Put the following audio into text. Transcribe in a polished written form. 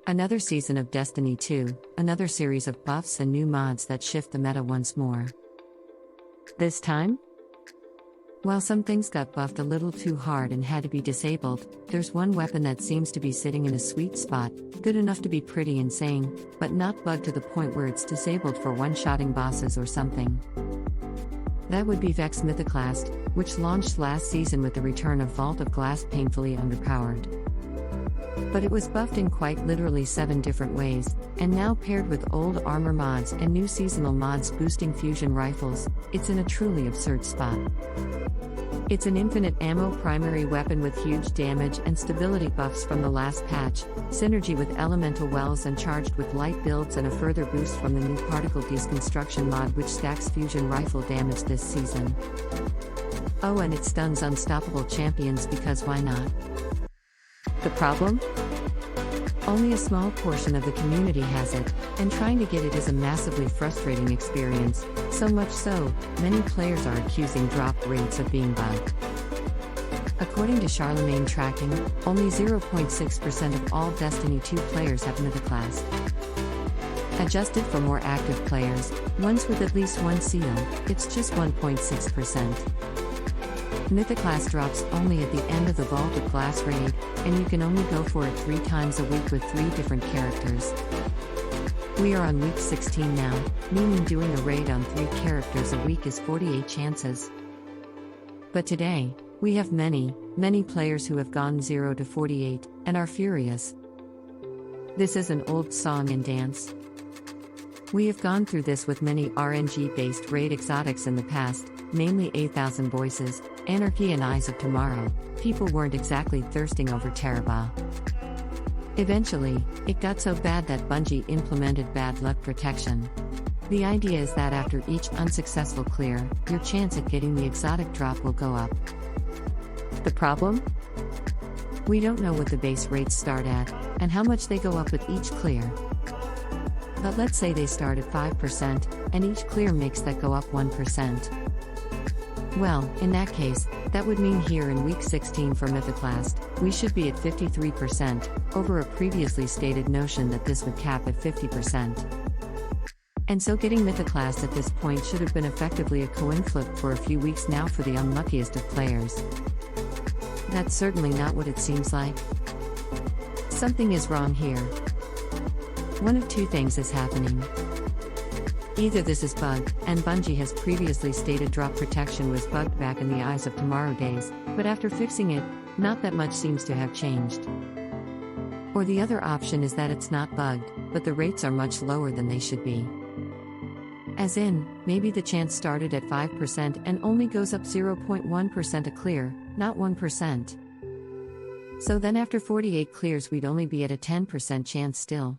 Another season of Destiny 2, another series of buffs and new mods that shift the meta once more. This time? While some things got buffed a little too hard and had to be disabled, there's one weapon that seems to be sitting in a sweet spot, good enough to be pretty insane, but not bugged to the point where it's disabled for one-shotting bosses or something. That would be Vex Mythoclast, which launched last season with the return of Vault of Glass painfully underpowered. But it was buffed in quite literally 7 different ways, and now paired with old armor mods and new seasonal mods boosting fusion rifles, it's in a truly absurd spot. It's an infinite ammo primary weapon with huge damage and stability buffs from the last patch, synergy with elemental wells and charged with light builds and a further boost from the new Particle Desconstruction mod which stacks fusion rifle damage this season. Oh, and it stuns unstoppable champions because why not? The problem? Only a small portion of the community has it, and trying to get it is a massively frustrating experience, so much so, many players are accusing drop rates of being bugged. According to Charlemagne tracking, only 0.6% of all Destiny 2 players have Mythoclast. Adjusted for more active players, ones with at least one seal, it's just 1.6%. Mythoclast drops only at the end of the Vault of Glass raid, and you can only go for it 3 times a week with 3 different characters. We are on week 16 now, meaning doing a raid on 3 characters a week is 48 chances. But today, we have many players who have gone 0 to 48, and are furious. This is an old song and dance. We have gone through this with many RNG-based raid exotics in the past, namely 8,000 Voices, Anarchy and Eyes of Tomorrow. People weren't exactly thirsting over Tarrabah. Eventually, it got so bad that Bungie implemented bad luck protection. The idea is that after each unsuccessful clear, your chance at getting the exotic drop will go up. The problem? We don't know what the base rates start at, and how much they go up with each clear. But let's say they start at 5%, and each clear makes that go up 1%. Well, in that case, that would mean here in week 16 for Mythoclast, we should be at 53%, over a previously stated notion that this would cap at 50%. And so getting Mythoclast at this point should have been effectively a coinflip for a few weeks now for the unluckiest of players. That's certainly not what it seems like. Something is wrong here. One of 2 things is happening. Either this is bugged, and Bungie has previously stated drop protection was bugged back in the Eyes of Tomorrow days, but after fixing it, not that much seems to have changed. Or the other option is that it's not bugged, but the rates are much lower than they should be. As in, maybe the chance started at 5% and only goes up 0.1% a clear, not 1%. So then after 48 clears we'd only be at a 10% chance still.